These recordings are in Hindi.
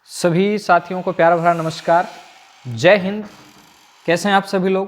सभी साथियों को प्यार भरा नमस्कार। जय हिंद। कैसे हैं आप सभी लोग?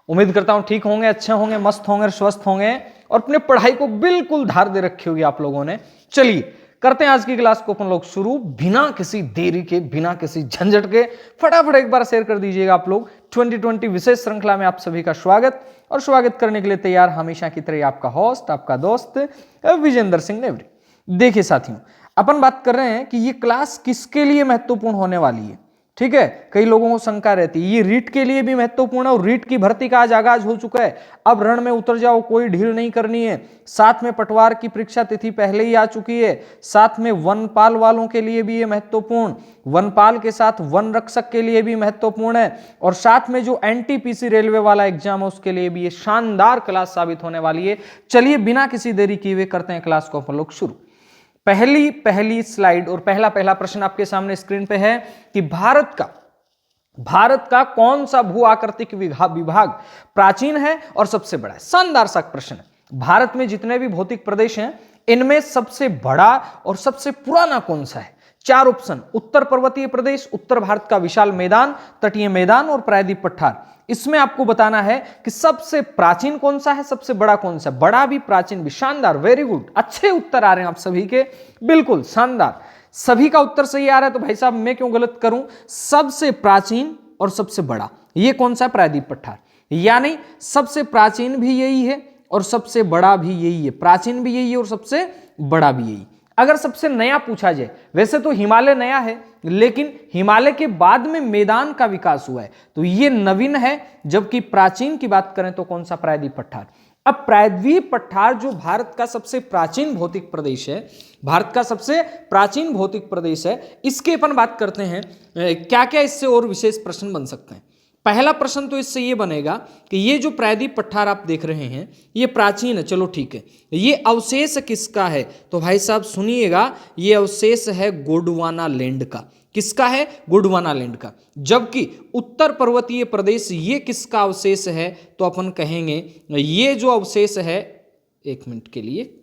उम्मीद करता हूं ठीक होंगे, अच्छे होंगे, मस्त होंगे और स्वस्थ होंगे और अपने पढ़ाई को बिल्कुल धार दे रखी होगी आप लोगों ने। चलिए करते हैं आज की क्लास को अपन लोग शुरू, बिना किसी देरी के, बिना किसी झंझट के। फटाफट एक बार शेयर कर दीजिएगा आप लोग। 2020 विशेष श्रृंखला में आप सभी का स्वागत, और स्वागत करने के लिए तैयार हमेशा की तरह आपका होस्ट, आपका दोस्त विजेंद्र सिंह नेवरी। देखिए साथियों, अपन बात कर रहे हैं कि ये क्लास किसके लिए महत्वपूर्ण होने वाली है। ठीक है, कई लोगों को शंका रहती है ये रीट के लिए भी महत्वपूर्ण है, और रीट की भर्ती का आज आगाज हो चुका है। अब रण में उतर जाओ, कोई ढील नहीं करनी है। साथ में पटवार की परीक्षा तिथि पहले ही आ चुकी है। साथ में वनपाल वालों के लिए भी ये महत्वपूर्ण, वनपाल के साथ वन रक्षक के लिए भी महत्वपूर्ण है, और साथ में जो एनटीपीसी रेलवे वाला एग्जाम है उसके लिए भी ये शानदार क्लास साबित होने वाली है। चलिए बिना किसी देरी किए हुए करते हैं क्लास को अपन लोग शुरू। पहली स्लाइड और पहला प्रश्न आपके सामने स्क्रीन पे है कि भारत का कौन सा भू आकृतिक विभाग प्राचीन है और सबसे बड़ा है। शानदार सा प्रश्न है। भारत में जितने भी भौतिक प्रदेश हैं इनमें सबसे बड़ा और सबसे पुराना कौन सा है? चार ऑप्शन: उत्तर पर्वतीय प्रदेश, उत्तर भारत का विशाल मैदान, तटीय मैदान और प्रायद्वीप पठार। इसमें आपको बताना है कि सबसे प्राचीन कौन सा है, सबसे बड़ा कौन सा। बड़ा भी प्राचीन भी। शानदार, वेरी गुड, अच्छे उत्तर आ रहे हैं आप सभी के, बिल्कुल शानदार। सभी का उत्तर सही आ रहा है तो भाई साहब मैं क्यों गलत करूं। सबसे प्राचीन और सबसे बड़ा ये कौन सा है? प्रायद्वीप पठार। यानी सबसे प्राचीन भी यही है और सबसे बड़ा भी यही है। प्राचीन भी यही है और सबसे बड़ा भी यही। अगर सबसे नया पूछा जाए, वैसे तो हिमालय नया है, लेकिन हिमालय के बाद में मैदान का विकास हुआ है तो ये नवीन है। जबकि प्राचीन की बात करें तो कौन सा? प्रायद्वीप पठार। अब प्रायद्वीप पठार जो भारत का सबसे प्राचीन भौतिक प्रदेश है, भारत का सबसे प्राचीन भौतिक प्रदेश है, इसके अपन बात करते हैं क्या क्या इससे और विशेष प्रश्न बन सकते हैं। पहला प्रश्न तो इससे ये बनेगा कि ये जो प्रायद्वीप पठार आप देख रहे हैं ये प्राचीन है, चलो ठीक है। ये अवशेष किसका है? तो भाई साहब सुनिएगा, ये अवशेष है गोंडवाना लैंड का। किसका है? गोंडवाना लैंड का। जबकि उत्तर पर्वतीय प्रदेश ये किसका अवशेष है? तो अपन कहेंगे ये जो अवशेष है, एक मिनट के लिए,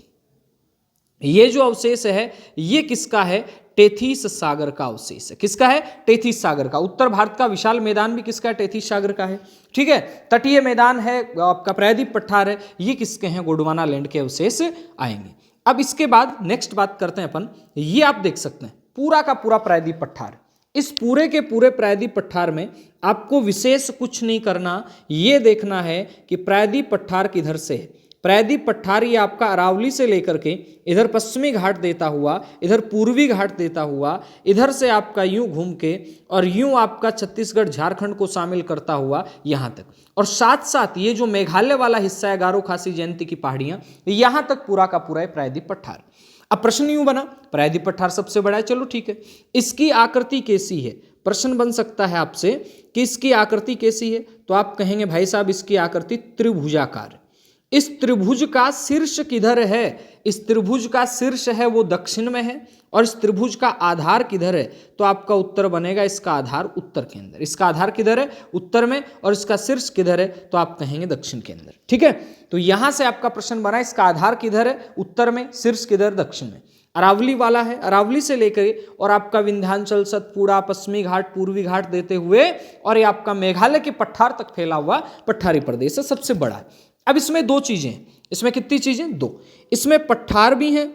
ये जो अवशेष है ये किसका है? टेथिस सागर का अवशेष है। किसका है? टेथिस सागर का। उत्तर भारत का विशाल मैदान भी किसका है? टेथिस सागर का है। ठीक है, तटीय मैदान है आपका प्रायद्वीप पठार है, ये किसके हैं? गोंडवाना लैंड के अवशेष आएंगे। अब इसके बाद नेक्स्ट बात करते हैं अपन, ये आप देख सकते हैं पूरा का पूरा प्रायद्वीप पठार। इस पूरे के पूरे प्रायद्वीप पठार में आपको विशेष कुछ नहीं करना, ये देखना है कि प्रायद्वीप पठार किधर से है। प्रायद्वीप पठार ये आपका अरावली से लेकर के इधर पश्चिमी घाट देता हुआ, इधर पूर्वी घाट देता हुआ, इधर से आपका यूं घूम के और यूं आपका छत्तीसगढ़ झारखंड को शामिल करता हुआ यहाँ तक, और साथ साथ ये जो मेघालय वाला हिस्सा है, गारो खासी जयंती की पहाड़ियाँ, यहाँ तक पूरा का पूरा है प्रायद्वीप पठार। अब प्रश्न यूं बना, प्रायद्वीप पठार सबसे बड़ा है, चलो ठीक है, इसकी आकृति कैसी है? प्रश्न बन सकता है आपसे कि इसकी आकृति कैसी है, तो आप कहेंगे भाई साहब इसकी आकृति त्रिभुजाकार। इस त्रिभुज का शीर्ष किधर है? इस त्रिभुज का शीर्ष है वो दक्षिण में है, और इस त्रिभुज का आधार किधर है? तो आपका उत्तर बनेगा इसका आधार उत्तर के अंदर। इसका आधार किधर है? उत्तर में, और इसका शीर्ष किधर है? तो आप कहेंगे दक्षिण के अंदर। ठीक है, तो यहां से आपका प्रश्न बना, इसका आधार किधर है? उत्तर में, शीर्ष किधर? दक्षिण में। अरावली वाला है, अरावली से लेकर और आपका विंध्याचल, सतपुड़ा, पश्चिमी घाट, पूर्वी घाट देते हुए और ये आपका मेघालय के पठार तक फैला हुआ पठारी प्रदेश है, सबसे बड़ा है। अब इसमें दो चीजें हैं। इसमें कितनी चीजें? दो। इसमें पठार भी हैं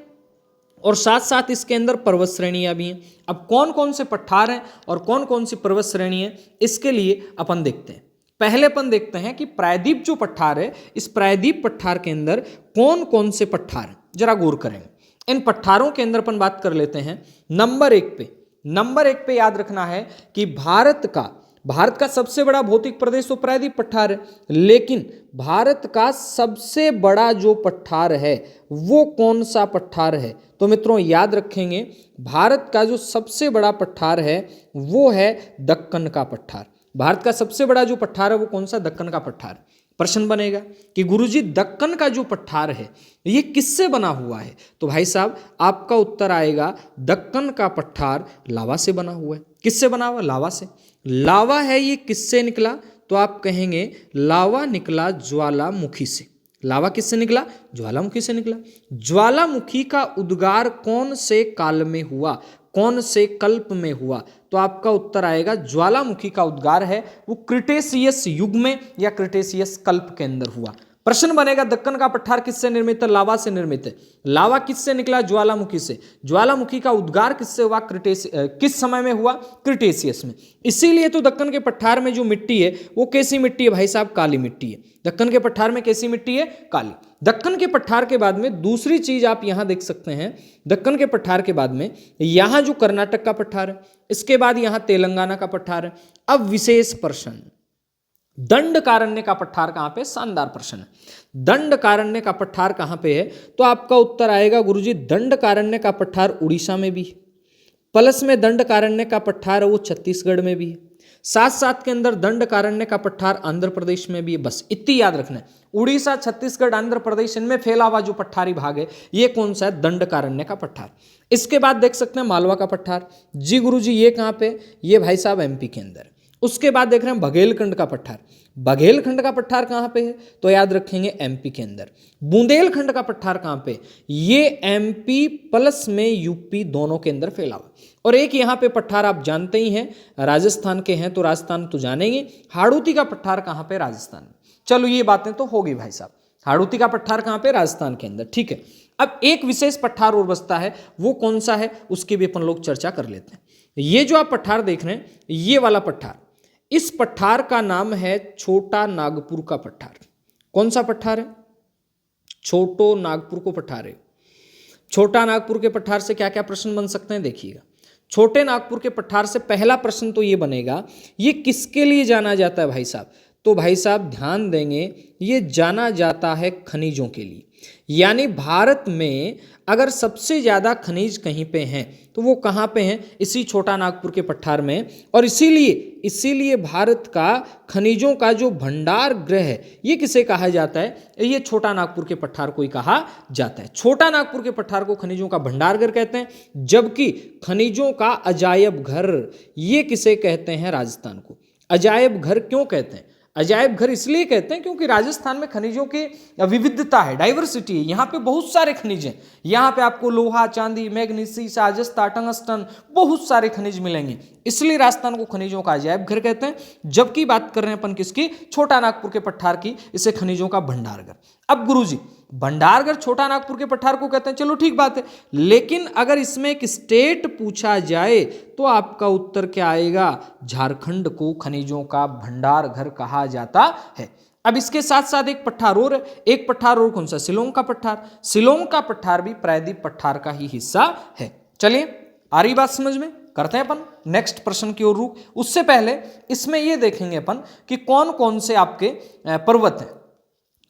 और साथ साथ इसके अंदर पर्वत श्रेणियां भी हैं। अब कौन कौन से पठार हैं और कौन कौन सी पर्वत श्रेणी है, इसके लिए अपन देखते हैं। पहले अपन देखते हैं कि प्रायद्वीप जो पठार है, इस प्रायद्वीप पठार के अंदर कौन कौन से पठार हैं, जरा गौर करेंगे। इन पठारों के अंदर अपन बात कर लेते हैं। नंबर एक पे याद रखना है कि भारत का सबसे बड़ा भौतिक प्रदेश तो प्रायद्वीप पठार है, लेकिन भारत का सबसे बड़ा जो पठार है वो कौन सा पठार है? तो मित्रों याद रखेंगे, भारत का जो सबसे बड़ा पठार है वो है दक्कन का पठार। भारत का सबसे बड़ा जो पठार है वो कौन सा? दक्कन का पठार। प्रश्न बनेगा कि गुरुजी दक्कन का जो पठार है ये किससे बना हुआ है? तो भाई साहब आपका उत्तर आएगा दक्कन का पठार लावा से बना हुआ है। किससे बना हुआ? लावा से। लावा है ये किससे निकला? तो आप कहेंगे लावा निकला ज्वालामुखी से। लावा किससे निकला? ज्वालामुखी से निकला। ज्वालामुखी का उद्गार कौन से काल में हुआ? कौन से कल्प में हुआ? तो आपका उत्तर आएगा ज्वालामुखी का उद्गार है वो क्रिटेशियस युग में या क्रिटेशियस कल्प के अंदर हुआ। प्रश्न बनेगा दक्कन का पठार किससे निर्मित है? लावा से निर्मित है। लावा किससे निकला? ज्वालामुखी से। ज्वालामुखी का उद्गार किससे हुआ? किस समय में हुआ? क्रिटेशियस में। इसीलिए तो दक्कन के पठार में जो मिट्टी है वो कैसी मिट्टी है भाई साहब? काली मिट्टी है। दक्कन के पठार में कैसी मिट्टी है? काली। दक्कन के पठार के बाद में दूसरी चीज आप यहां देख सकते हैं, दक्कन के पठार के बाद में यहां जो कर्नाटक का पठार है, इसके बाद यहां तेलंगाना का पठार है। अब विशेष प्रश्न, दंडकारण्य का पठार कहां पे? शानदार प्रश्न है। दंडकारण्य का पठार कहां पे है? तो आपका उत्तर आएगा गुरुजी दंडकारण्य का पठार उड़ीसा में भी है, प्लस में दंडकारण्य का पठार है वो छत्तीसगढ़ में भी है, साथ साथ के अंदर दंडकारण्य का पठार आंध्र प्रदेश में भी है। बस इतनी याद रखना है, उड़ीसा, छत्तीसगढ़, आंध्र प्रदेश, इनमें फैला हुआ जो पठारी भाग है ये कौन सा है? दंडकारण्य का पठार। इसके बाद देख सकते हैं मालवा का पठार। जी गुरुजी ये कहां पे? ये भाई साहब एमपी के अंदर। उसके बाद देख रहे हैं बघेलखंड का पठार। बघेलखंड का पठार कहां पे है? तो याद रखेंगे एमपी के अंदर। बुंदेलखंड का पठार कहां पे? ये एमपी प्लस में यूपी दोनों के अंदर फैला हुआ। और एक यहां पे पठार आप जानते ही हैं, राजस्थान के हैं तो राजस्थान तो जानेंगे। हाड़ौती का पठार कहां पे? राजस्थान में। चलो ये बातें तो होगी भाई साहब। हाड़ौती का पठार कहां पे? राजस्थान के अंदर। ठीक है, अब एक विशेष पठार और बचता है, वो कौन सा है उसकी भी अपन लोग चर्चा कर लेते हैं। ये जो आप पठार देख रहे हैं, ये वाला पठार, इस पठार का नाम है छोटा नागपुर का पठार। कौन सा पठार है? छोटो नागपुर को पठार है। छोटा नागपुर के पठार से क्या क्या प्रश्न बन सकते हैं देखिएगा। छोटे नागपुर के पठार से पहला प्रश्न तो ये बनेगा, ये किसके लिए जाना जाता है भाई साहब? तो भाई साहब ध्यान देंगे, ये जाना जाता है खनिजों के लिए। यानी भारत में अगर सबसे ज़्यादा खनिज कहीं पे हैं तो वो कहाँ पे हैं? इसी छोटा नागपुर के पठार में। और इसीलिए भारत का खनिजों का जो भंडार गृह है ये किसे कहा जाता है? ये छोटा नागपुर के पठार को ही कहा जाता है। छोटा नागपुर के पठार को खनिजों का भंडार गृह कहते हैं, जबकि खनिजों का अजायब घर ये किसे कहते हैं? राजस्थान को। अजायब घर क्यों कहते हैं? अजायब घर इसलिए कहते हैं क्योंकि राजस्थान में खनिजों की विविधता है, डाइवर्सिटी है। यहाँ पे बहुत सारे खनिज हैं। यहाँ पे आपको लोहा, चांदी, मैग्नीज, सीसा, जस्ता, टंगस्टन, बहुत सारे खनिज मिलेंगे। इसलिए राजस्थान को खनिजों का अजायब घर कहते हैं। जबकि बात कर रहे हैं अपन किसकी? छोटा नागपुर के पठार की, इसे खनिजों का भंडारघर। अब गुरुजी भंडारघर छोटा नागपुर के पठार को कहते हैं, चलो ठीक बात है। लेकिन अगर इसमें एक स्टेट पूछा जाए तो आपका उत्तर क्या आएगा? झारखंड को खनिजों का भंडारघर कहा जाता है। अब इसके साथ साथ एक पठार और है। एक पठार और कौन सा? शिलोंग का पठार। शिलोंग का पठार भी प्रायद्वीप पठार का ही हिस्सा है। चलिए आ रही बात समझ में? करते हैं अपन नेक्स्ट प्रश्न की ओर रुख। उससे पहले इसमें ये देखेंगे अपन कि कौन कौन से आपके पर्वत हैं।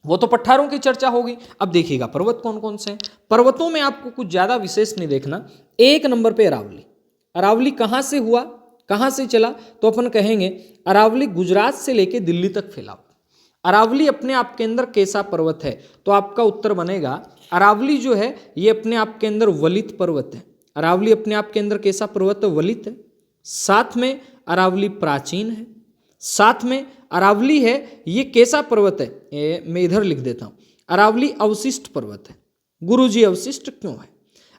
वो तो पठारों की चर्चा होगी, अब देखिएगा पर्वत कौन कौन से हैं। पर्वतों में आपको कुछ ज्यादा विशेष नहीं देखना। एक नंबर पे अरावली। अरावली कहां से हुआ, कहां से चला? तो अपन कहेंगे अरावली गुजरात से लेके दिल्ली तक फैला। अरावली अपने आप के अंदर कैसा पर्वत है? तो आपका उत्तर बनेगा अरावली जो है ये अपने आप के अंदर वलित पर्वत है। अरावली अपने आप के अंदर कैसा पर्वत है? वलित है। साथ में अरावली प्राचीन है। साथ में अरावली है ये कैसा पर्वत है? मैं इधर लिख देता हूं, अरावली अवशिष्ट पर्वत है। गुरुजी अवशिष्ट क्यों है?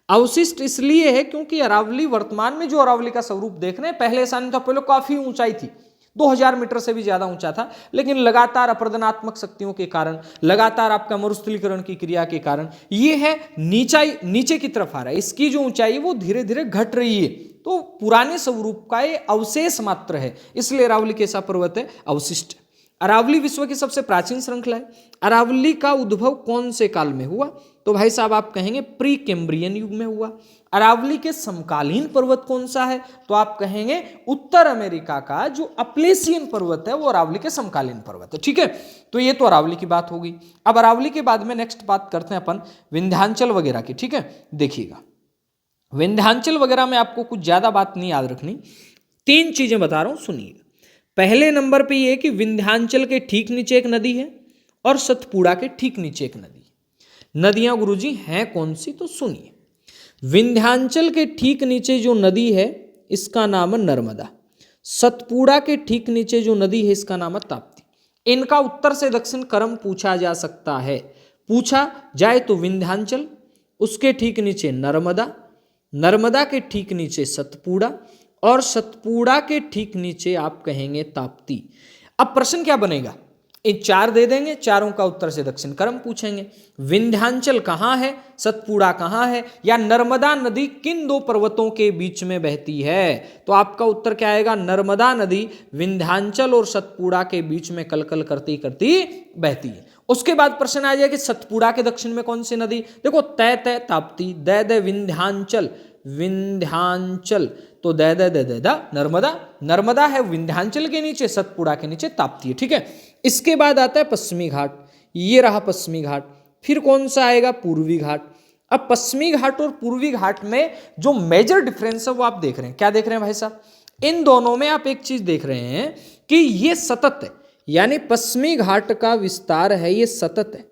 अवशिष्ट इसलिए है क्योंकि अरावली वर्तमान में जो अरावली का स्वरूप देख रहे हैं, पहले ऐसा नहीं था। पहले काफी ऊंचाई थी, 2000 मीटर से भी ज्यादा ऊंचा था। लेकिन लगातार अपर्दनात्मक शक्तियों के कारण, लगातार आपका मरुस्थलीकरण की क्रिया के कारण ये है नीचे की तरफ आ रहा है। इसकी जो ऊंचाई है वो धीरे धीरे घट रही है। तो पुराने स्वरूप का ये अवशेष मात्र है, इसलिए अरावली कैसा पर्वत है? अवशिष्ट। अरावली विश्व की सबसे प्राचीन श्रृंखला है। अरावली का उद्भव कौन से काल में हुआ? तो भाई साहब आप कहेंगे प्री कैम्ब्रियन युग में हुआ। अरावली के समकालीन पर्वत कौन सा है? तो आप कहेंगे उत्तर अमेरिका का जो अपलेशियन पर्वत है वो अरावली के समकालीन पर्वत है। ठीक है, तो ये तो अरावली की बात होगी। अब अरावली के बाद में नेक्स्ट बात करते हैं अपन विंध्याचल वगैरह की। ठीक है, देखिएगा विंध्याचल वगैरह में आपको कुछ ज्यादा बात नहीं याद रखनी, 3 चीजें बता रहा हूं, सुनिए। पहले नंबर पे ये कि विंध्याचल के ठीक नीचे एक नदी है और सतपुड़ा के ठीक नीचे एक नदी है। नदियां गुरुजी हैं कौन सी? तो सुनिए, विंध्याचल के ठीक नीचे जो नदी है इसका नाम है नर्मदा। सतपुड़ा के ठीक नीचे जो नदी है इसका नाम है ताप्ती। इनका उत्तर से दक्षिण क्रम पूछा जा सकता है। पूछा जाए तो विंध्याचल, उसके ठीक नीचे नर्मदा, नर्मदा के ठीक नीचे सतपुड़ा, और सतपुड़ा के ठीक नीचे आप कहेंगे ताप्ती। अब प्रश्न क्या बनेगा, इन चार दे देंगे, चारों का उत्तर से दक्षिण क्रम पूछेंगे। विंध्याचल कहाँ है, सतपुड़ा कहाँ है, या नर्मदा नदी किन दो पर्वतों के बीच में बहती है? तो आपका उत्तर क्या आएगा, नर्मदा नदी विंध्याचल और सतपुड़ा के बीच में कलकल करती करती बहती है। उसके बाद प्रश्न आ जाए कि सतपुड़ा के दक्षिण में कौन सी नदी? देखो तय तय ताप्ती, दय दय विंध्याचल, विंध्याचल तो दय दय दय दय नर्मदा, नर्मदा है विंध्याचल के नीचे, सतपुड़ा के नीचे ताप्ती है। ठीक है, इसके बाद आता है पश्चिमी घाट, ये रहा पश्चिमी घाट। फिर कौन सा आएगा, पूर्वी घाट। अब पश्चिमी घाट और पूर्वी घाट में जो मेजर डिफरेंस है वो आप देख रहे हैं, क्या देख रहे हैं भाई साहब? इन दोनों में आप एक चीज देख रहे हैं कि ये सतत है, यानी पश्चिमी घाट का विस्तार है ये सतत है,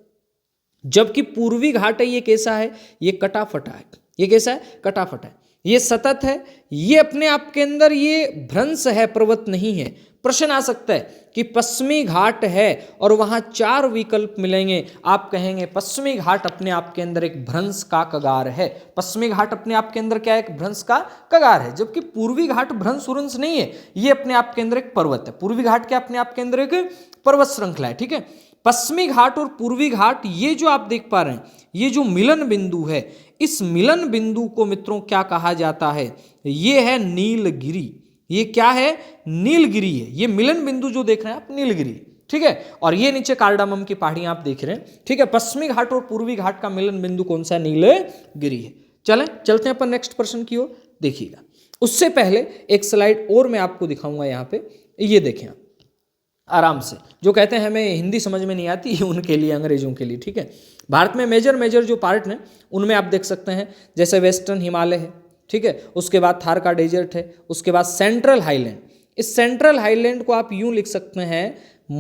जबकि पूर्वी घाट है ये कैसा है, ये कटा फटा है। ये कैसा है, कटा फटा है। ये सतत है, ये अपने आप के अंदर ये भ्रंश है, पर्वत नहीं है। प्रश्न आ सकता है कि पश्चिमी घाट है और वहां चार विकल्प मिलेंगे, आप कहेंगे पश्चिमी घाट अपने आप के अंदर एक भ्रंश का कगार है। पश्चिमी घाट अपने आप के अंदर क्या है, एक भ्रंश का कगार है, जबकि पूर्वी घाट भ्रंश उरंश नहीं है, ये अपने आप के अंदर एक पर्वत है। पूर्वी घाट क्या अपने आप के अंदर एक पर्वत श्रृंखला है। ठीक है, पश्चिमी घाट और पूर्वी घाट ये जो आप देख पा रहे हैं, ये जो मिलन बिंदु है, इस मिलन बिंदु को मित्रों क्या कहा जाता है, ये है नीलगिरी। ये क्या है, नीलगिरी है। ये मिलन बिंदु जो देख रहे हैं आप, नीलगिरी। ठीक है, और ये नीचे कार्डामम की पहाड़ियां आप देख रहे हैं। ठीक है, पश्चिमी घाट और पूर्वी घाट का मिलन बिंदु कौन सा है, नीलगिरी है। चलते हैं अपन नेक्स्ट प्रश्न की ओर, देखिएगा। उससे पहले एक स्लाइड और मैं आपको दिखाऊंगा यहाँ पे, ये देखें आप आराम से। जो कहते हैं हमें हिंदी समझ में नहीं आती, ये उनके लिए, अंग्रेजों के लिए। ठीक है, भारत में मेजर जो पार्ट हैं उनमें आप देख सकते हैं, जैसे वेस्टर्न हिमालय है, ठीक है, उसके बाद थार का डेजर्ट है, उसके बाद सेंट्रल हाईलैंड। इस सेंट्रल हाईलैंड को आप यूं लिख सकते हैं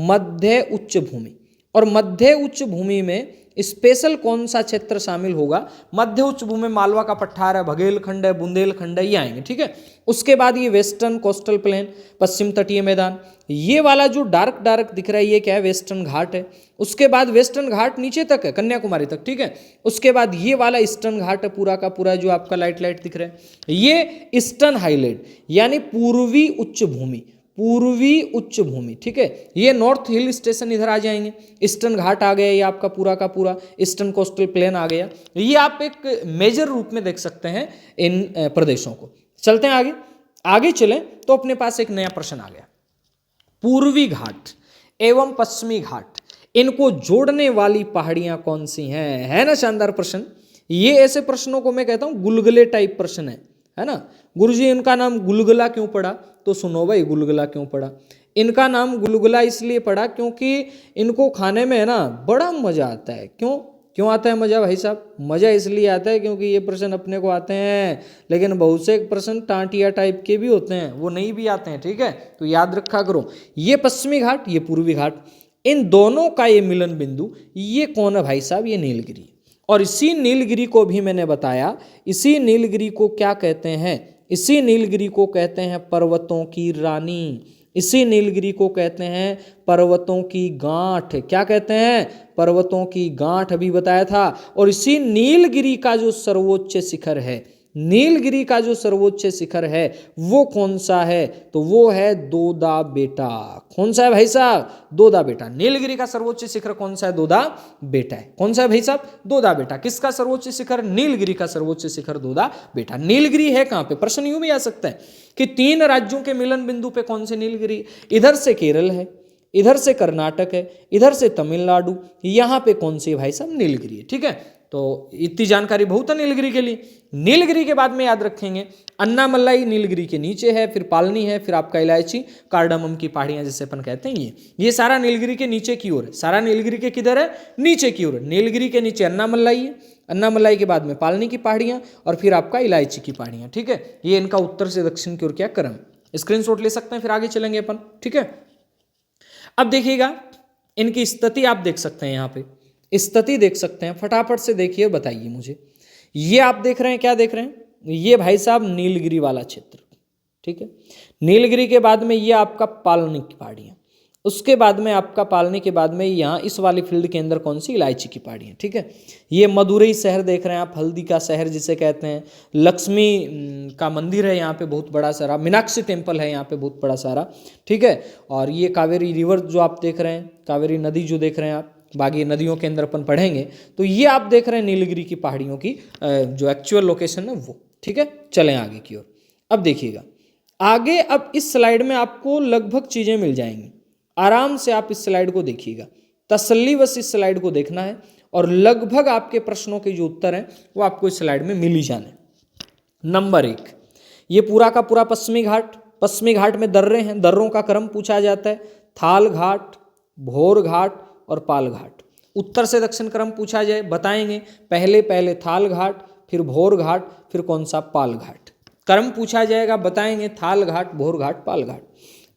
मध्य उच्च भूमि, और मध्य उच्च भूमि में स्पेशल कौन सा क्षेत्र शामिल होगा, मध्य उच्च भूमि में मालवा का पठार है, बघेलखंड है, बुंदेलखंड है, ये आएंगे। ठीक है, उसके बाद ये वेस्टर्न कोस्टल प्लेन, पश्चिम तटीय मैदान, ये वाला जो डार्क दिख रहा है ये क्या है, वेस्टर्न घाट है। उसके बाद वेस्टर्न घाट नीचे तक है, कन्याकुमारी तक। ठीक है, उसके बाद ये वाला ईस्टर्न घाट है पूरा का पूरा, जो आपका लाइट दिख रहा है, ये ईस्टर्न हाईलैंड यानी पूर्वी उच्च भूमि, पूर्वी उच्च भूमि। ठीक है, ये नॉर्थ हिल स्टेशन इधर आ जाएंगे, ईस्टर्न घाट आ गया, ये आपका पूरा का पूरा ईस्टर्न कोस्टल प्लेन आ गया। ये आप एक मेजर रूप में देख सकते हैं इन प्रदेशों को। चलते हैं आगे चलें तो अपने पास एक नया प्रश्न आ गया, पूर्वी घाट एवं पश्चिमी घाट, इनको जोड़ने वाली पहाड़ियां कौन सी हैं? है ना शानदार प्रश्न। ये ऐसे प्रश्नों को मैं कहता हूं गुलगुले टाइप प्रश्न है ना। गुरुजी इनका नाम गुलगुला क्यों पड़ा? तो सुनो भाई, गुलगुला क्यों पड़ा? इनका नाम गुलगुला इसलिए पड़ा क्योंकि इनको खाने में है ना बड़ा मजा आता है। क्यों आता है मजा भाई साहब? मजा इसलिए आता है क्योंकि ये प्रश्न अपने को आते हैं, लेकिन बहुत से प्रश्न टांटिया टाइप के भी होते हैं, वो नहीं भी आते हैं। ठीक है, तो याद रखा करो, ये पश्चिमी घाट, ये पूर्वी घाट, इन दोनों का ये मिलन बिंदु, ये कौन है भाई साहब? ये नीलगिरी। और इसी नीलगिरी को भी मैंने बताया, इसी नीलगिरी को क्या कहते हैं? इसी नीलगिरी को कहते हैं पर्वतों की रानी, इसी नीलगिरी को कहते हैं पर्वतों की गांठ। क्या कहते हैं? पर्वतों की गांठ, अभी बताया था। और इसी नीलगिरी का जो सर्वोच्च शिखर है, नीलगिरी का जो सर्वोच्च शिखर है वो कौन सा है? तो वो है दोदा बेटा। कौन सा है भाई साहब? दोदा बेटा। नीलगिरी का सर्वोच्च शिखर कौन सा है? दोदा बेटा है। कौन सा है भाई साहब? दोदा बेटा। किसका सर्वोच्च शिखर? नीलगिरी का सर्वोच्च शिखर दोदा बेटा। नीलगिरी है कहां पे? प्रश्न यूं भी आ सकता है कि 3 राज्यों के मिलन बिंदु पे कौन से नीलगिरी? इधर से केरल है, इधर से कर्नाटक है, इधर से तमिलनाडु, यहां पे कौन सी भाई साहब? नीलगिरी है। ठीक है, तो इतनी जानकारी बहुत है नीलगिरी के लिए। नीलगिरी के बाद में याद रखेंगे अन्नामलाई नीलगिरी के नीचे है, फिर पालनी है, फिर आपका इलायची, कार्डामम की पहाड़ियां जिसे अपन कहते हैं, ये सारा नीलगिरी के नीचे की ओर है। सारा नीलगिरी के किधर है? नीचे की ओर। नीलगिरी के नीचे अन्नामलाई है, अन्नामलाई के बाद में पालनी की पहाड़ियां, और फिर आपका इलायची की पहाड़ियां। ठीक है, ये इनका उत्तर से दक्षिण की ओर क्या क्रम। स्क्रीनशॉट ले सकते हैं, फिर आगे चलेंगे अपन। ठीक है, अब देखिएगा इनकी स्थिति आप देख सकते हैं, यहाँ पे स्थिति देख सकते हैं, फटाफट से देखिए, बताइए मुझे। ये आप देख रहे हैं, क्या देख रहे हैं? ये भाई साहब नीलगिरी वाला क्षेत्र। ठीक है, नीलगिरी के बाद में ये आपका पालनी की पहाड़ियाँ, उसके बाद में आपका पालने के बाद में यहाँ इस वाली फील्ड के अंदर कौन सी, इलायची की पहाड़ियाँ, ठीक है। ये मदुरई शहर देख रहे हैं आप, हल्दी का शहर जिसे कहते हैं। लक्ष्मी का मंदिर है यहाँ पे बहुत बड़ा सारा, मीनाक्षी टेम्पल है यहाँ पे बहुत बड़ा सारा, ठीक है। और ये कावेरी रिवर जो आप देख रहे हैं, कावेरी नदी जो देख रहे हैं आप, बाकी नदियों के अंदर अपन पढ़ेंगे। तो ये आप देख रहे हैं नीलगिरी की पहाड़ियों की जो एक्चुअल लोकेशन है वो, ठीक है। चलें आगे की ओर। अब देखिएगा आगे, अब इस स्लाइड में आपको लगभग चीज़ें मिल जाएंगी, आराम से आप इस स्लाइड को देखिएगा, तसल्ली बस इस स्लाइड को देखना है और लगभग आपके प्रश्नों के जो उत्तर हैं वो आपको इस स्लाइड में मिल ही जाने। नंबर 1, ये पूरा का पूरा पश्चिमी घाट, पश्चिमी घाट में दर्रे हैं, दर्रों का क्रम पूछा जाता है, थाल घाट, भोर घाट और पाल घाट। उत्तर से दक्षिण क्रम पूछा जाए, बताएंगे पहले पहले थाल घाट, फिर भोर घाट, फिर कौन सा, पाल घाट। क्रम पूछा जाएगा, बताएंगे थाल घाट, भोर घाट, पाल घाट।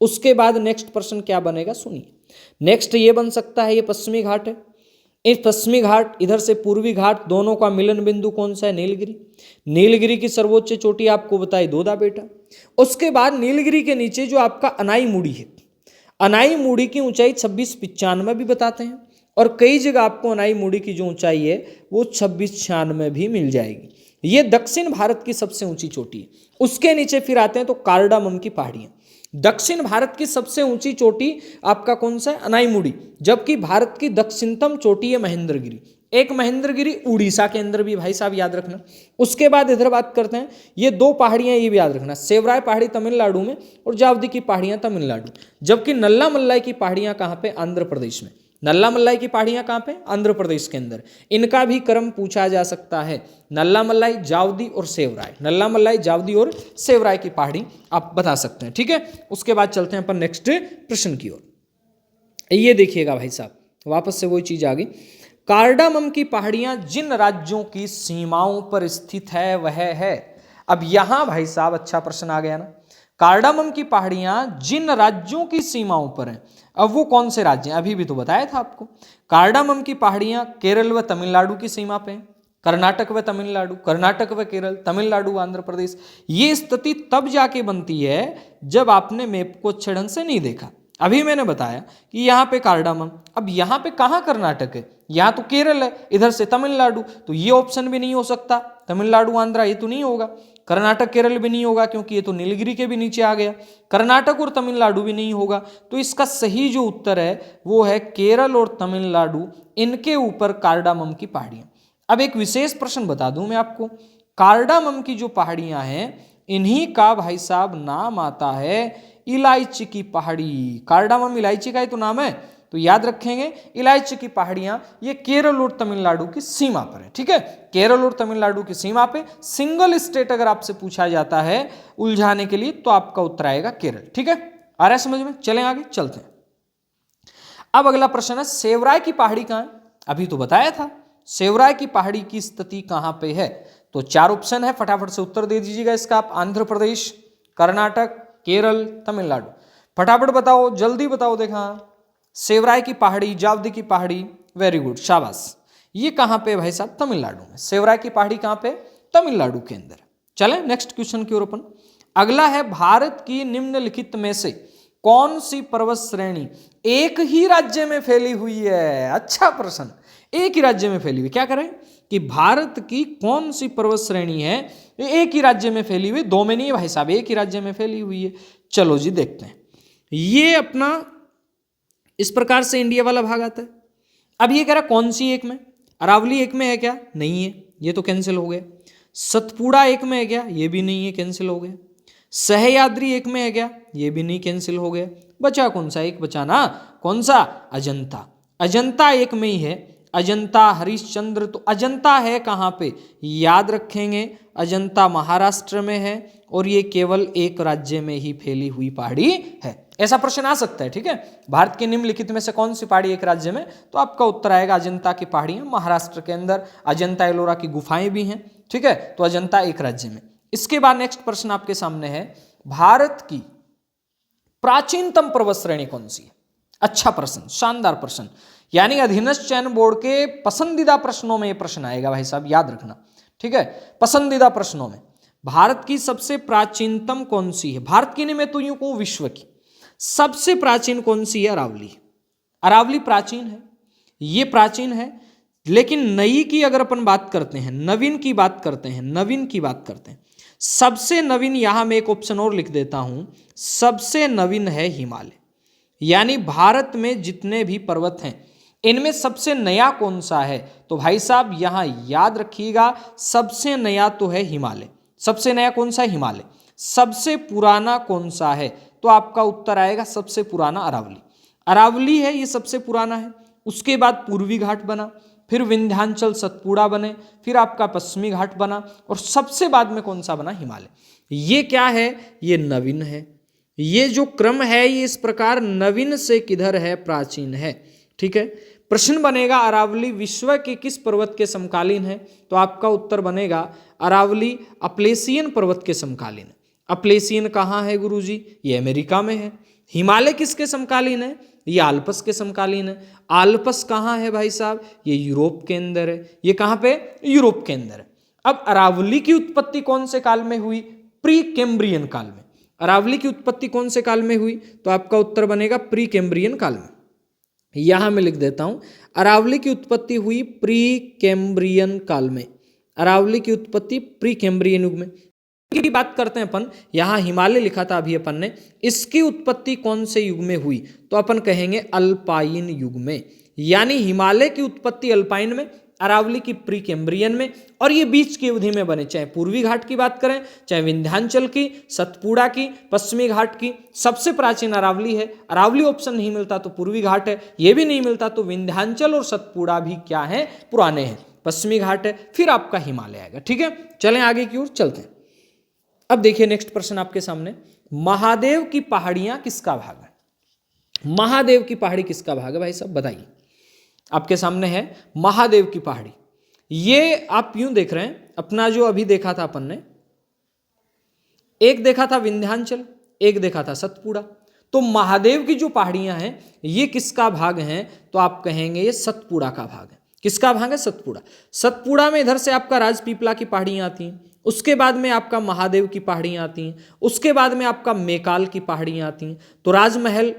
उसके बाद नेक्स्ट प्रश्न क्या बनेगा सुनिए। नेक्स्ट ये बन सकता है, ये पश्चिमी घाट है, इस पश्चिमी घाट इधर से पूर्वी घाट, दोनों का मिलन बिंदु कौन सा है, नीलगिरी। नीलगिरी की सर्वोच्च चोटी आपको बताई दोदा बेटा। उसके बाद नीलगिरी के नीचे जो आपका अनाई मुड़ी है, अनाई मुड़ी की ऊंचाई 2695 भी बताते हैं, और कई जगह आपको अनाई मुड़ी की जो ऊंचाई है वो 2696 भी मिल जाएगी। ये दक्षिण भारत की सबसे ऊंची चोटी है। उसके नीचे फिर आते हैं तो कार्डामम की पहाड़ियां। दक्षिण भारत की सबसे ऊंची चोटी आपका कौन सा है, अनाईमुड़ी, जबकि भारत की दक्षिणतम चोटी है महेंद्रगिरी। एक महेंद्रगिरी उड़ीसा के अंदर भी, भाई साहब याद रखना। उसके बाद इधर बात करते हैं, ये दो पहाड़ियां ये भी याद रखना, सेवराय पहाड़ी तमिलनाडु में और जावदी की पहाड़ियां तमिलनाडु, जबकि नल्ला मल्लाई की पहाड़ियां कहाँ पे, आंध्र प्रदेश में। नल्ला मल्लाई की पहाड़ियां कहाँ पे, आंध्र प्रदेश के अंदर। इनका भी क्रम पूछा जा सकता है, नल्ला मल्लाई, जावदी और सेवराय, नल्ला मल्लाई, जावदी और सेवराय की पहाड़ी आप बता सकते हैं, ठीक है। उसके बाद चलते हैं अपन नेक्स्ट प्रश्न की ओर। ये देखिएगा भाई साहब, वापस से वही चीज आ गई। कार्डामम की पहाड़ियां जिन राज्यों की सीमाओं पर स्थित है वह है। अब यहां भाई साहब अच्छा प्रश्न आ गया ना, कार्डामम की पहाड़ियां जिन राज्यों की सीमाओं पर हैं, अब वो कौन से राज्य हैं, अभी भी तो बताया था आपको। कार्डामम की पहाड़ियां केरल व तमिलनाडु की सीमा पे हैं, कर्नाटक व तमिलनाडु, कर्नाटक व केरल, तमिलनाडु व आंध्र प्रदेश। ये स्थिति तब जाके बनती है जब आपने मैप को अच्छे ढंग से नहीं देखा। अभी मैंने बताया कि यहाँ पे कार्डामम, अब यहाँ पे कहाँ कर्नाटक है, यहाँ तो केरल है, इधर से तमिलनाडु, तो ये ऑप्शन भी नहीं हो सकता, तमिलनाडु आंध्रा ये तो नहीं होगा, कर्नाटक केरल भी नहीं होगा क्योंकि ये तो नीलगिरी के भी नीचे आ गया, कर्नाटक और तमिलनाडु भी नहीं होगा। तो इसका सही जो उत्तर है वो है केरल और तमिलनाडु, इनके ऊपर कार्डामम की पहाड़ियां। अब एक विशेष प्रश्न बता दूं मैं आपको, कार्डामम की जो पहाड़ियां हैं इन्हीं का भाई साहब नाम आता है इलायची की पहाड़ी। कार्डामम इलायची का ही तो नाम है, तो याद रखेंगे इलायची की पहाड़ियां ये केरल और तमिलनाडु की सीमा पर है, ठीक है। केरल और तमिलनाडु की सीमा पे सिंगल स्टेट अगर आपसे पूछा जाता है उलझाने के लिए तो आपका उत्तर आएगा केरल, ठीक है। आ रहा है समझ में, चलें आगे चलते हैं। अब अगला प्रश्न है सेवराय की पहाड़ी कहां है, अभी तो बताया था सेवराय की पहाड़ी की स्थिति कहां पे है। तो 4 ऑप्शन है, फटाफट से उत्तर दे दीजिएगा इसका आप, आंध्र प्रदेश, कर्नाटक, केरल, तमिलनाडु। फटाफट बताओ, जल्दी बताओ। देखा, सेवराय की पहाड़ी, जावदी की पहाड़ी, वेरी गुड, शाबाश। ये कहां पे भाई साहब, तमिलनाडु में। सेवराय की पहाड़ी कहां पे, तमिलनाडु के अंदर। चलें नेक्स्ट क्वेश्चन की ओर अपन। अगला है भारत की निम्नलिखित में से कौन सी पर्वत श्रेणी एक ही राज्य में फैली हुई है। अच्छा प्रश्न, एक ही राज्य में फैली हुई, क्या करें कि भारत की कौन सी पर्वत श्रेणी है एक ही राज्य में फैली हुई, दो में नहीं है भाई साहब, एक ही राज्य में फैली हुई है। चलो जी देखते हैं। ये अपना इस प्रकार से इंडिया वाला भाग आता है। अब ये कह रहा कौन सी एक में, अरावली एक में है क्या, नहीं है, ये तो कैंसिल हो गया। सतपुड़ा एक में है क्या, ये भी नहीं है, कैंसिल हो गया। सहयाद्री एक में है क्या, ये भी नहीं, कैंसिल हो गया। बचा कौन सा, एक बचा ना, कौन सा, अजंता। अजंता एक में ही है, अजंता हरिश्चंद्र। तो अजंता है कहाँ पे, याद रखेंगे अजंता महाराष्ट्र में है और ये केवल एक राज्य में ही फैली हुई पहाड़ी है। ऐसा प्रश्न आ सकता है, ठीक है। भारत के निम्नलिखित में से कौन सी पहाड़ी एक राज्य में, तो आपका उत्तर आएगा अजंता की पहाड़ियां महाराष्ट्र के अंदर, अजंता एलोरा की गुफाएं भी हैं, ठीक है। तो अजंता एक राज्य में। इसके बाद नेक्स्ट प्रश्न आपके सामने है, भारत की प्राचीनतम पर्वत श्रेणी कौन सी है। अच्छा प्रश्न, शानदार प्रश्न, यानी अधीनस्थ चयन बोर्ड के पसंदीदा प्रश्नों में यह प्रश्न आएगा भाई साहब, याद रखना, ठीक है। पसंदीदा प्रश्नों में भारत की सबसे प्राचीनतम कौन सी है, भारत की नहीं मैं तो यूं कहूं विश्व की सबसे प्राचीन कौन सी है? अरावली। अरावली प्राचीन है, ये प्राचीन है। लेकिन नई की अगर अपन बात करते हैं, नवीन की बात करते हैं, नवीन की बात करते हैं, सबसे नवीन, यहां मैं एक ऑप्शन और लिख देता हूं, सबसे नवीन है हिमालय। यानी भारत में जितने भी पर्वत हैं इनमें सबसे नया कौन सा है? तो भाई साहब यहां याद रखिएगा, सबसे नया तो है हिमालय। सबसे नया कौन सा है? हिमालय। सबसे पुराना कौन सा है? तो आपका उत्तर आएगा सबसे पुराना अरावली। अरावली है, ये सबसे पुराना है। उसके बाद पूर्वी घाट बना, फिर विंध्याचल सतपुड़ा बने, फिर आपका पश्चिमी घाट बना, और सबसे बाद में कौन सा बना? हिमालय। ये क्या है? ये नवीन है। ये जो क्रम है ये इस प्रकार नवीन से किधर है? प्राचीन है। ठीक है। प्रश्न बनेगा अरावली विश्व के किस पर्वत के समकालीन है? तो आपका उत्तर बनेगा अरावली अपलेसियन पर्वत के समकालीन है। अपलेसियन कहाँ है गुरुजी? ये अमेरिका में है। हिमालय किसके समकालीन है? ये आल्पस के समकालीन है। आल्पस कहाँ है भाई साहब? ये यूरोप के अंदर है। ये कहाँ पे? यूरोप के अंदर है। अब अरावली की उत्पत्ति कौन से काल में हुई? प्री कैम्ब्रियन काल में। अरावली की उत्पत्ति कौन से काल में हुई? तो आपका उत्तर बनेगा प्री कैम्ब्रियन काल में। यहां मैं लिख देता हूं, अरावली की उत्पत्ति हुई प्री कैम्ब्रियन काल में। अरावली की उत्पत्ति प्री कैम्ब्रियन युग में की बात करते हैं अपन। यहां हिमालय लिखा था अभी अपन ने, इसकी उत्पत्ति कौन से युग में हुई? तो अपन कहेंगे अल्पाइन युग में। यानी हिमालय की उत्पत्ति अल्पाइन में, अरावली की प्री कैम्ब्रियन में, और ये बीच की अवधि में बने। चाहे पूर्वी घाट की बात करें, चाहे विंध्याचल की, सतपुड़ा की, पश्चिमी घाट की, सबसे प्राचीन अरावली है। अरावली ऑप्शन नहीं मिलता तो पूर्वी घाट है, ये भी नहीं मिलता तो विंध्याचल और सतपुड़ा भी क्या है? पुराने हैं। पश्चिमी घाट है, फिर आपका हिमालय आएगा। ठीक है, चलें आगे की ओर चलते हैं। अब देखिए नेक्स्ट प्रश्न आपके सामने, महादेव की पहाड़ियां किसका भाग है? महादेव की पहाड़ी किसका भाग है भाई साहब? बताइए। आपके सामने है महादेव की पहाड़ी। ये आप यूं देख रहे हैं, अपना जो अभी देखा था अपन ने, एक देखा था विंध्याचल, एक देखा था सतपुड़ा। तो महादेव की जो पहाड़ियां हैं ये किसका भाग हैं? तो आप कहेंगे ये सतपुड़ा का भाग है। किसका भाग है? सतपुड़ा। सतपुड़ा में इधर से आपका राजपीपला की पहाड़ियां आती हैं, उसके बाद में आपका महादेव की पहाड़ियां आती हैं, उसके बाद में आपका मेकाल की पहाड़ियां आती हैं। तो राजमहल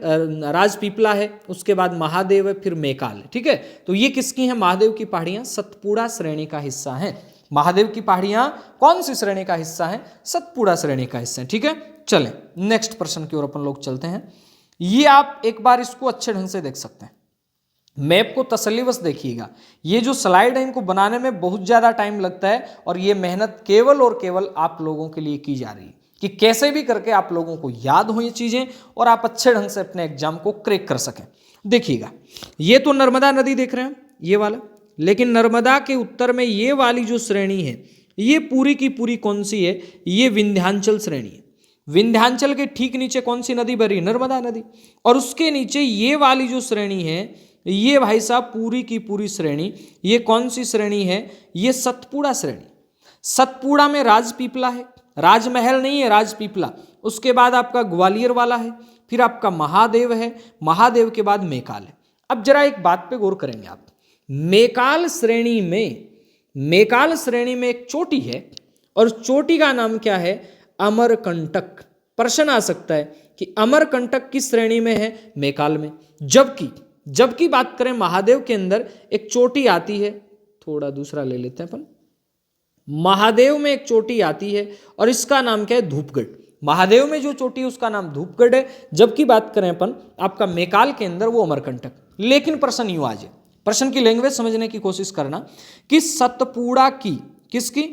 राजपीपला है, उसके बाद महादेव है, फिर मेकाल है। ठीक है, तो ये किसकी हैं? महादेव की पहाड़ियां सतपुड़ा श्रेणी का हिस्सा हैं। महादेव की पहाड़ियां कौन सी श्रेणी का हिस्सा है? सतपुड़ा श्रेणी का हिस्सा है। ठीक है, चलें नेक्स्ट प्रश्न की ओर अपन लोग चलते हैं। ये आप एक बार इसको अच्छे ढंग से देख सकते हैं, मैप को तसल्लीवश देखिएगा। ये जो स्लाइड है इनको बनाने में बहुत ज़्यादा टाइम लगता है, और ये मेहनत केवल और केवल आप लोगों के लिए की जा रही है कि कैसे भी करके आप लोगों को याद हो ये चीज़ें और आप अच्छे ढंग से अपने एग्जाम को क्रैक कर सकें। देखिएगा, ये तो नर्मदा नदी देख रहे हैं, ये वाला, लेकिन नर्मदा के उत्तर में ये वाली जो श्रेणी है ये पूरी की पूरी कौन सी है? ये विंध्याचल श्रेणी है। विंध्याचल के ठीक नीचे कौन सी नदी बह रही है? नर्मदा नदी। और उसके नीचे ये वाली जो श्रेणी है ये भाई साहब पूरी की पूरी श्रेणी, ये कौन सी श्रेणी है? ये सतपुड़ा श्रेणी। सतपुड़ा में राजपीपला है, राजमहल नहीं है, राजपीपला। उसके बाद आपका ग्वालियर वाला है, फिर आपका महादेव है, महादेव के बाद मेकाल है। अब जरा एक बात पे गौर करेंगे आप, मेकाल श्रेणी में एक चोटी है, और चोटी का नाम क्या है? अमरकंटक। प्रश्न आ सकता है कि अमरकंटक किस श्रेणी में है? मेकाल में। जबकि बात करें महादेव के अंदर एक चोटी आती है, थोड़ा दूसरा ले लेते हैं अपन। महादेव में एक चोटी आती है और इसका नाम क्या है? धूपगढ़। महादेव में जो चोटी है उसका नाम धूपगढ़ है, जबकि बात करें अपन आपका मेकाल के अंदर वो अमरकंटक। लेकिन प्रश्न यूं आ जाए, प्रश्न की लैंग्वेज समझने की कोशिश करना कि सतपुड़ा की, किसकी?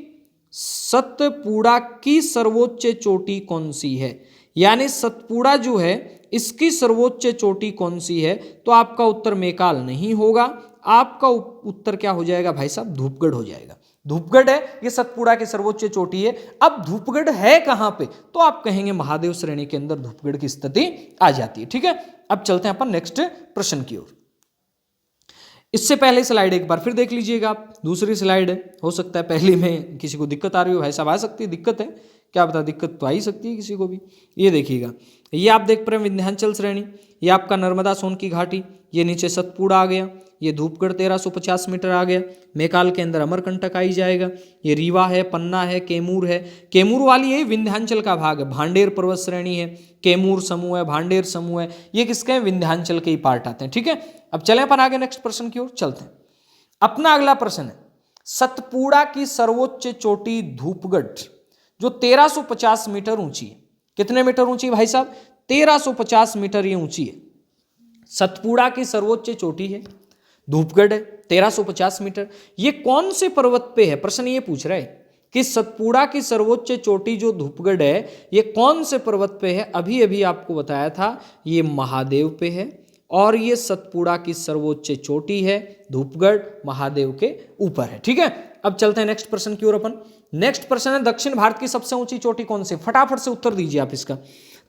सतपुड़ा की सर्वोच्च चोटी कौन सी है? यानी सतपुड़ा जो है इसकी सर्वोच्च चोटी कौन सी है? तो आपका उत्तर मेकाल नहीं होगा, आपका उत्तर क्या हो जाएगा भाई साहब? धूपगढ़ हो जाएगा। धूपगढ़ है ये सतपुड़ा की सर्वोच्च चोटी है। अब धूपगढ़ है कहां पे? तो आप कहेंगे महादेव श्रेणी के अंदर धूपगढ़ की स्थिति आ जाती है। ठीक है, अब चलते हैं अपन नेक्स्ट प्रश्न की ओर। इससे पहले स्लाइड एक बार फिर देख लीजिएगा आप, दूसरी स्लाइड है, हो सकता है पहली में किसी को दिक्कत आ रही हो, भाई साहब आ सकती है, दिक्कत है, क्या पता, दिक्कत तो आ ही सकती है किसी को भी। ये देखिएगा, ये आप देख पा रहे हैं विंध्याचल श्रेणी, ये आपका नर्मदा सोन की घाटी, ये नीचे सतपुड़ा आ गया, ये धूपगढ़ 1350 मीटर आ गया। मैकाल के अंदर अमरकंटक आई जाएगा। ये रीवा है, पन्ना है, कैमूर है। कैमूर वाली ये विंध्याचल का भाग है। भांडेर पर्वत श्रेणी है, कैमूर समूह है, भांडेर समूह है, ये किसके हैं? विंध्याचल के ही पार्ट आते हैं। ठीक है, अब चलें अपन आगे नेक्स्ट प्रश्न की ओर चलते हैं। अपना अगला प्रश्न है, सतपुड़ा की सर्वोच्च चोटी धूपगढ़ जो 1350 मीटर ऊंची है। कितने मीटर ऊंची भाई साहब? 1350 मीटर ये ऊंची है। सतपुड़ा की सर्वोच्च चोटी है, धूपगढ़ है, 1350 मीटर। ये कौन से पर्वत पे है? प्रश्न ये पूछ रहा है कि सतपुड़ा की सर्वोच्च चोटी जो धूपगढ़ है ये कौन से पर्वत पे है? अभी अभी आपको बताया था ये महादेव पे है, और ये सतपुड़ा की सर्वोच्च चोटी है धूपगढ़ महादेव के ऊपर है। ठीक है, अब चलते हैं नेक्स्ट प्रश्न की ओर अपन। नेक्स्ट प्रश्न है, दक्षिण भारत की सबसे ऊंची चोटी कौन सी? फटाफट से उत्तर दीजिए आप इसका।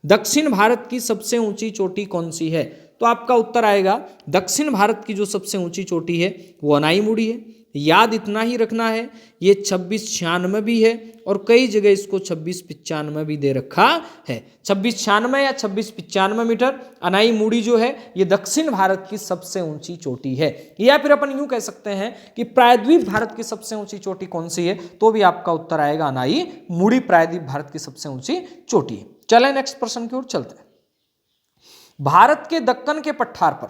दक्षिण भारत की सबसे ऊंची चोटी कौन सी है? तो आपका उत्तर आएगा दक्षिण भारत की जो सबसे ऊंची चोटी है वो अनाईमुड़ी है। याद इतना ही रखना है, ये 2696 भी है और कई जगह इसको 2695 भी दे रखा है। 2696 या 2695 मीटर अनाईमुड़ी जो है ये दक्षिण भारत की सबसे ऊंची चोटी है। या फिर अपन यूं कह सकते हैं कि प्रायद्वीप भारत की सबसे ऊंची चोटी कौन सी है? तो भी आपका उत्तर आएगा अनाईमुड़ी प्रायद्वीप भारत की सबसे ऊंची चोटी है। चलें नेक्स्ट प्रश्न की ओर चलते हैं। भारत के दक्कन के पठार पर,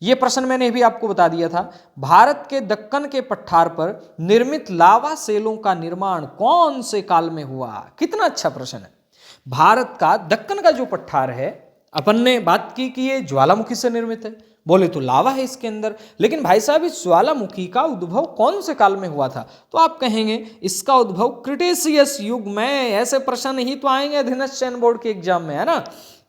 यह प्रश्न मैंने भी आपको बता दिया था, भारत के दक्कन के पठार पर निर्मित लावा सेलों का निर्माण कौन से काल में हुआ? कितना अच्छा प्रश्न है। भारत का दक्कन का जो पठार है, अपन ने बात की कि ये ज्वालामुखी से निर्मित है, बोले तो लावा है इसके अंदर, लेकिन भाई साहब इस ज्वालामुखी का उद्भव कौन से काल में हुआ था? तो आप कहेंगे इसका उद्भव क्रिटेशियस युग में। ऐसे प्रश्न ही तो आएंगे अधीनस्थ चयन बोर्ड के एग्जाम में, है ना,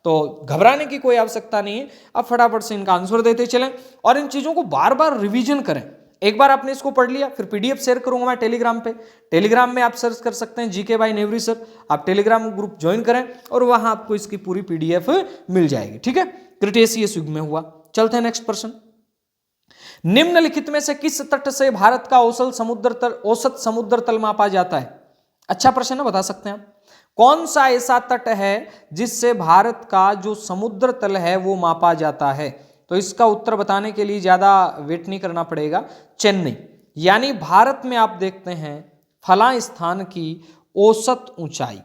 तो घबराने की कोई आवश्यकता नहीं है। अब फटाफट से इनका आंसर देते चलें और इन चीजों को बार बार रिवीजन करें। एक बार आपने इसको पढ़ लिया, फिर पीडीएफ शेयर करूंगा मैं टेलीग्राम पे। टेलीग्राम में आप सर्च कर सकते हैं जीके बाय नेवरी सर, आप टेलीग्राम ग्रुप ज्वाइन करें और वहां आपको इसकी पूरी पीडीएफ मिल जाएगी। ठीक है, क्रिटेशियस युग में हुआ। चलते हैं नेक्स्ट प्रश्न। निम्नलिखित में से किस तट से भारत का औसत समुद्र तल मापा जाता है? अच्छा प्रश्न है, बता सकते हैं आप। कौन सा ऐसा तट है जिससे भारत का जो समुद्र तल है वो मापा जाता है? तो इसका उत्तर बताने के लिए ज्यादा वेट नहीं करना पड़ेगा, चेन्नई। यानी भारत में आप देखते हैं फलां स्थान की औसत ऊंचाई,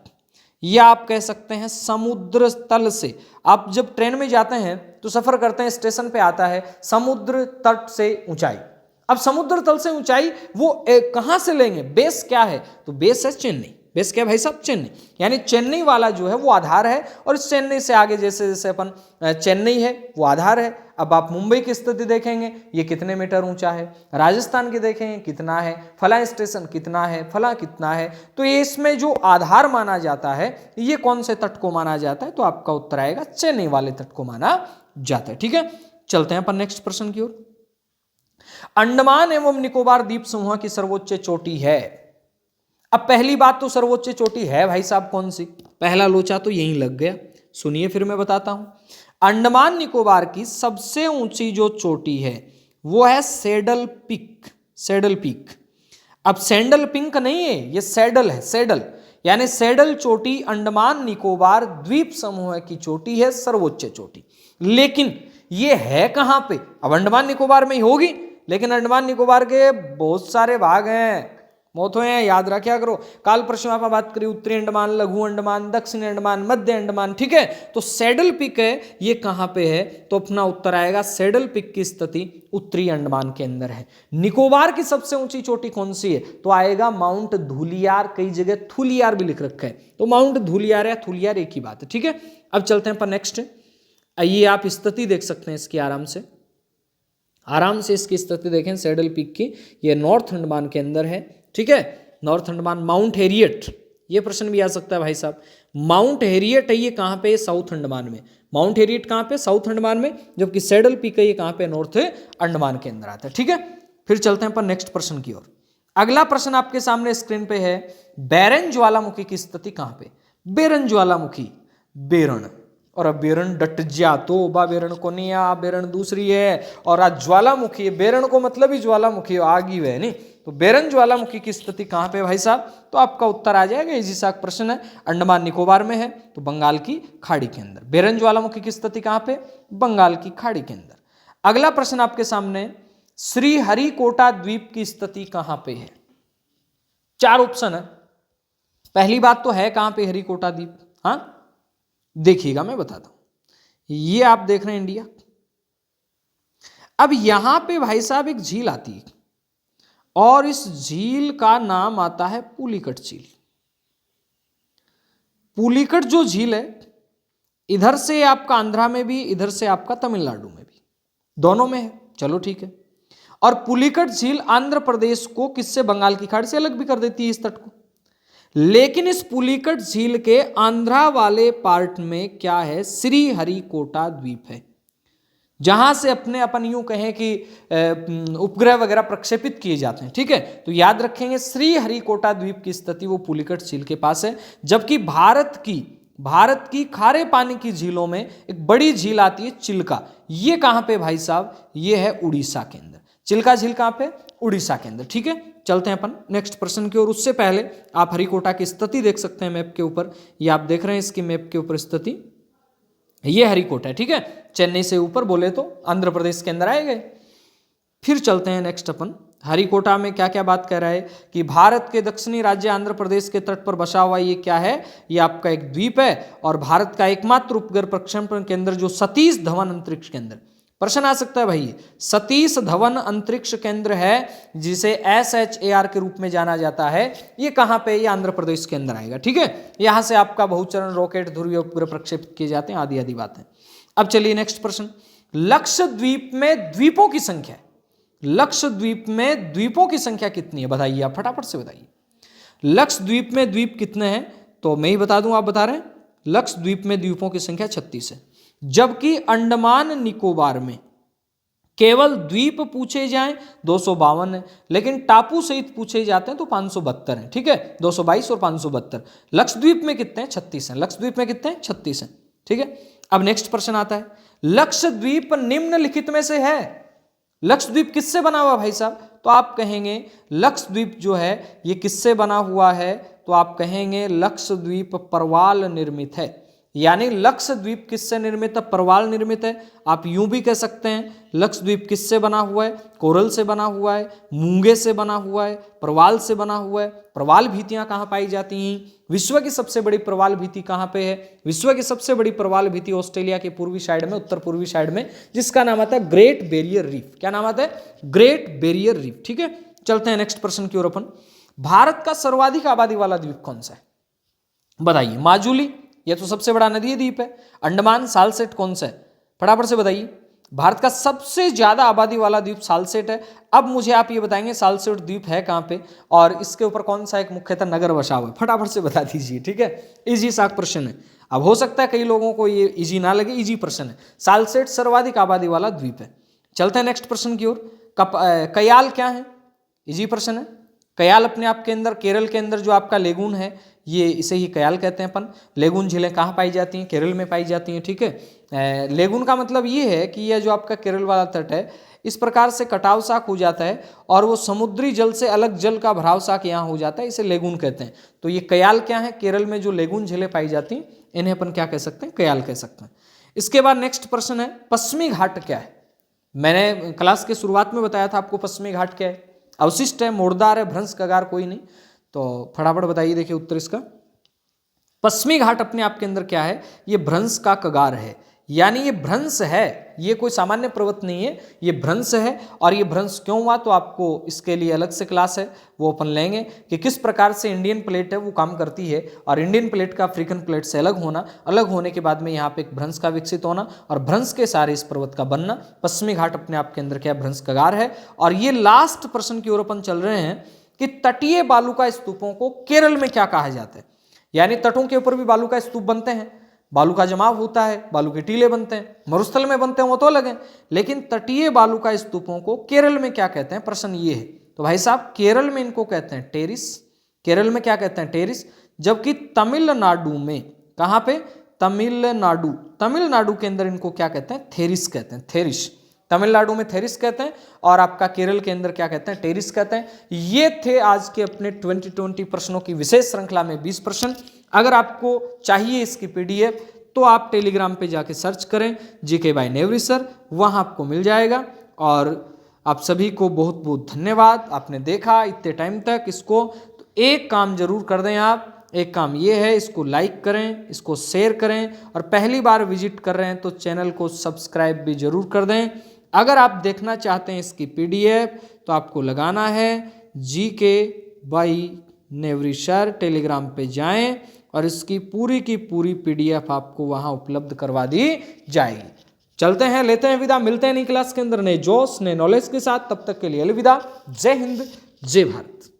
या आप कह सकते हैं समुद्र तल से, आप जब ट्रेन में जाते हैं तो सफर करते हैं, स्टेशन पे आता है समुद्र तट से ऊंचाई। अब समुद्र तल से ऊंचाई वो कहां से लेंगे? बेस क्या है? तो बेस है चेन्नई। बेस क्या भाई साहब? चेन्नई। यानी चेन्नई वाला जो है वो आधार है, और इस चेन्नई से आगे जैसे जैसे अपन चेन्नई है वो आधार है। अब आप मुंबई की स्थिति देखेंगे ये कितने मीटर ऊंचा है, राजस्थान की देखेंगे कितना है, फला स्टेशन कितना है, फला कितना है। तो ये इसमें जो आधार माना जाता है ये कौन से तट को माना जाता है? तो आपका उत्तर आएगा चेन्नई वाले तट को माना जाता है। ठीक है, चलते हैं अपन नेक्स्ट प्रश्न की ओर। अंडमान एवं निकोबार द्वीप समूह की सर्वोच्च चोटी है। अब पहली बात तो सर्वोच्च चोटी है भाई साहब कौन सी? पहला लोचा तो यहीं लग गया। सुनिए फिर मैं बताता हूं। अंडमान निकोबार की सबसे ऊंची जो चोटी है वो है सैडल पीक। Saddle peak. अब सैंडल पिंक नहीं है, ये सैडल है, सैडल। यानी सैडल चोटी अंडमान निकोबार द्वीप समूह की चोटी है, सर्वोच्च चोटी। लेकिन ये है कहां पे? अब अंडमान निकोबार में ही होगी, लेकिन अंडमान निकोबार के बहुत सारे भाग हैं, मोथो हैं, याद रखा करो। काल प्रश्न आप बात करें उत्तरी अंडमान, लघु अंडमान, दक्षिण अंडमान, मध्य अंडमान। ठीक है, तो सैडल पिक है, ये कहां पे है? तो अपना उत्तर आएगा सैडल पिक की स्थिति उत्तरी अंडमान के अंदर है। निकोबार की सबसे ऊंची चोटी कौन सी है? तो आएगा माउंट धूलियार। कई जगह थूलियार भी लिख रखा है, तो माउंट धूलियार या थूलियार एक ही बात है। ठीक है, अब चलते हैं पर नेक्स्ट। आइए आप स्थिति देख सकते हैं इसकी आराम से, आराम से इसकी स्थिति देखें सैडल पीक की। ये नॉर्थ अंडमान के अंदर है। ठीक है, नॉर्थ अंडमान। माउंट हैरियट, ये प्रश्न भी आ सकता है भाई साहब। माउंट हैरियट है ये कहां पे? साउथ अंडमान में। माउंट हैरियट कहां पे? साउथ अंडमान में। जबकि सैडल पीक है ये कहां पे? नॉर्थ अंडमान के अंदर आता है। ठीक है, फिर चलते हैं पर नेक्स्ट प्रश्न की ओर। अगला प्रश्न आपके सामने स्क्रीन पे है, बेरन ज्वालामुखी की स्थिति कहां पे? बेरन ज्वालामुखी, बेरन। और अब बेरन डट जा तो बा बेरन को नहीं आ, बेरन दूसरी है, और आज ज्वालामुखी है। बेरन को मतलब ही ज्वालामुखी आग ही है नहीं। तो बेरन ज्वालामुखी की स्थिति कहां पे भाई साहब? तो आपका उत्तर आ जाएगा, इजी सा प्रश्न है, अंडमान निकोबार में है, तो बंगाल की खाड़ी के अंदर। बेरन ज्वालामुखी की स्थिति कहां पे? बंगाल की खाड़ी के अंदर। अगला प्रश्न आपके सामने, श्रीहरिकोटा द्वीप की स्थिति कहां पे है? 4 ऑप्शन है। पहली बात तो है कहां पे हरिकोटा द्वीप? हाँ देखिएगा मैं बताता हूं। ये आप देख रहे हैं इंडिया। अब यहां पे भाई साहब एक झील आती है और इस झील का नाम आता है पुलिकट झील। पुलिकट जो झील है इधर से आपका आंध्रा में भी, इधर से आपका तमिलनाडु में भी, दोनों में है। चलो ठीक है। और पुलिकट झील आंध्र प्रदेश को किससे, बंगाल की खाड़ी से अलग भी कर देती है इस तट को। लेकिन इस पुलिकट झील के आंध्रा वाले पार्ट में क्या है, श्रीहरिकोटा द्वीप है, जहां से अपन यूं कहें कि उपग्रह वगैरह प्रक्षेपित किए जाते हैं। ठीक है, तो याद रखेंगे श्रीहरिकोटा द्वीप की स्थिति वो पुलिकट झील के पास है। जबकि भारत की खारे पानी की झीलों में एक बड़ी झील आती है चिल्का। ये कहां पे भाई साहब, ये है उड़ीसा के अंदर। चिल्का झील कहां पे, उड़ीसा के अंदर। ठीक है, चलते हैं अपन नेक्स्ट प्रश्न की ओर। उससे पहले आप हरिकोटा की स्थिति देख सकते हैं मैप के ऊपर। ये आप देख रहे हैं इसकी मैप के ऊपर स्थिति, ये हरिकोटा है। ठीक है, चेन्नई से ऊपर बोले तो आंध्र प्रदेश के अंदर आए गए। फिर चलते हैं नेक्स्ट अपन। हरिकोटा में क्या क्या बात कह रहा है कि भारत के दक्षिणी राज्य आंध्र प्रदेश के तट पर बसा हुआ ये क्या है, ये आपका एक द्वीप है और भारत का एकमात्र उपग्रह प्रक्षेपण केंद्र जो सतीश धवन अंतरिक्ष केंद्र। प्रश्न आ सकता है भाई, सतीश धवन अंतरिक्ष केंद्र है जिसे SHAR के रूप में जाना जाता है, ये कहां पे, ये आंध्र प्रदेश के अंदर आएगा। ठीक है, यहां से आपका बहुचरण रॉकेट, ध्रुवीय उपग्रह प्रक्षेपित किए जाते हैं, आदि आदि बातें। अब चलिए नेक्स्ट प्रश्न। लक्षद्वीप में द्वीपों की संख्या, लक्षद्वीप में द्वीपों की संख्या कितनी है बताइए, आप फटाफट से बताइए। लक्षद्वीप में द्वीप कितने हैं, तो मैं ही बता दूं, आप बता रहे हैं। लक्षद्वीप में द्वीपों की संख्या 36 है। जबकि अंडमान निकोबार में केवल द्वीप पूछे जाएं 252 है, लेकिन टापू सहित पूछे जाते हैं तो 572 हैं। ठीक है, 222 और 572। लक्षद्वीप में कितने हैं, 36 हैं। लक्षद्वीप में कितने हैं, 36 हैं। ठीक है, अब नेक्स्ट प्रश्न आता है, लक्षद्वीप निम्नलिखित में से है। लक्षद्वीप किससे बना हुआ भाई साहब, तो आप कहेंगे लक्षद्वीप जो है ये किससे बना हुआ है, तो आप कहेंगे लक्षद्वीप परवाल निर्मित है। यानी लक्षद्वीप किससे निर्मित है, परवाल निर्मित है। आप यूं भी कह सकते हैं लक्षद्वीप किससे बना हुआ है, कोरल से बना हुआ है, मूंगे से बना हुआ है, परवाल से बना हुआ है। परवाल भीतियां कहां पाई जाती हैं, विश्व की सबसे बड़ी परवाल भीति कहां पे है, विश्व की सबसे बड़ी परवाल भीति ऑस्ट्रेलिया के पूर्वी साइड में, उत्तर पूर्वी साइड में, जिसका नाम आता है ग्रेट बैरियर रीफ। क्या नाम आता है, ग्रेट बैरियर रीफ। ठीक है, चलते हैं नेक्स्ट प्रश्न की ओर अपन। भारत का सर्वाधिक आबादी वाला द्वीप कौन सा है बताइए। माजुली, यह तो सबसे बड़ा नदी द्वीप है। अंडमान सालसेट कौन सा है, फटाफट से बताइए। भारत का सबसे ज्यादा आबादी वाला द्वीप सालसेट है। अब मुझे आप ये बताएंगे सालसेट द्वीप है कहां पे और इसके ऊपर कौन सा एक मुख्यतः नगर बसा हुआ है, फटाफट से बता दीजिए। ठीक है, इजी सा प्रश्न है। अब हो सकता है कई लोगों को ये इजी ना लगे, इजी प्रश्न है। सालसेट सर्वाधिक आबादी वाला द्वीप है। चलते हैं नेक्स्ट प्रश्न की ओर। कयाल क्या है, इजी प्रश्न है। कयाल अपने आप के अंदर, केरल के अंदर जो आपका लेगून है, ये इसे ही कयाल कहते हैं अपन। लेगून झीलें कहाँ पाई जाती हैं, केरल में पाई जाती हैं। ठीक है, लेगून का मतलब ये है कि यह जो आपका केरल वाला तट है इस प्रकार से कटाव साक हो जाता है और वो समुद्री जल से अलग जल का भराव साक यहाँ हो जाता है, इसे लेगून कहते हैं। तो ये कयाल क्या है, केरल में जो लेगून झीलें पाई जाती हैं इन्हें अपन क्या कह सकते हैं, कयाल कह सकते हैं। इसके बाद नेक्स्ट प्रश्न है, पश्चिमी घाट क्या है। मैंने क्लास के शुरुआत में बताया था आपको पश्चिमी घाट क्या है, अवशिष्ट है, मोड़दार है, भ्रंश कगार कोई नहीं, तो फटाफट बताइए। देखिए उत्तर इसका, पश्चिमी घाट अपने आप के अंदर क्या है, ये भ्रंश का कगार है। यानी ये भ्रंश है, ये कोई सामान्य पर्वत नहीं है, ये भ्रंश है। और ये भ्रंश क्यों हुआ, तो आपको इसके लिए अलग से क्लास है, वो अपन लेंगे कि किस प्रकार से इंडियन प्लेट है वो काम करती है और इंडियन प्लेट का अफ्रीकन प्लेट से अलग होना, अलग होने के बाद में यहाँ पे एक भ्रंश का विकसित होना और भ्रंश के सारे इस पर्वत का बनना। पश्चिमी घाट अपने आप के अंदर क्या, भ्रंश कगार है। और ये लास्ट प्रश्न की ओर अपन चल रहे हैं कि तटीय बालुका स्तूपों को केरल में क्या कहा जाता है। यानी तटों के ऊपर भी बालू का स्तूप बनते हैं, बालू का जमाव होता है, बालू के टीले बनते हैं, मरुस्थल में बनते हैं वो तो अलग है, लेकिन तटीय बालू का स्तूपों को केरल में क्या कहते हैं, प्रश्न ये है। तो भाई साहब केरल में इनको कहते हैं टेरिस, केरल में क्या कहते हैं, टेरिस। जबकि तमिलनाडु में, कहां पे, तमिलनाडु, तमिलनाडु के अंदर इनको क्या कहते हैं, थेरिस कहते हैं, थेरिस। तमिलनाडु में थेरिस कहते हैं और आपका केरल के अंदर क्या कहते हैं, टेरिस कहते हैं। ये थे आज के अपने 2020 प्रश्नों की विशेष श्रृंखला में 20 प्रश्न। अगर आपको चाहिए इसकी PDF तो आप टेलीग्राम पे जाके सर्च करें GK by नेवरी सर, वहाँ आपको मिल जाएगा। और आप सभी को बहुत बहुत धन्यवाद, आपने देखा इतने टाइम तक इसको। तो एक काम जरूर कर दें आप, एक काम ये है, इसको लाइक करें, इसको शेयर करें, और पहली बार विजिट कर रहे हैं तो चैनल को सब्सक्राइब भी जरूर कर दें। अगर आप देखना चाहते हैं इसकी PDF तो आपको लगाना है GK बाई नेवरी सर, टेलीग्राम पे जाएं और इसकी पूरी की पूरी PDF आपको वहां उपलब्ध करवा दी जाएगी। चलते हैं, लेते हैं विदा, मिलते हैं नई क्लास के अंदर नए जोश नए नॉलेज के साथ। तब तक के लिए अलविदा। जय हिंद, जय भारत।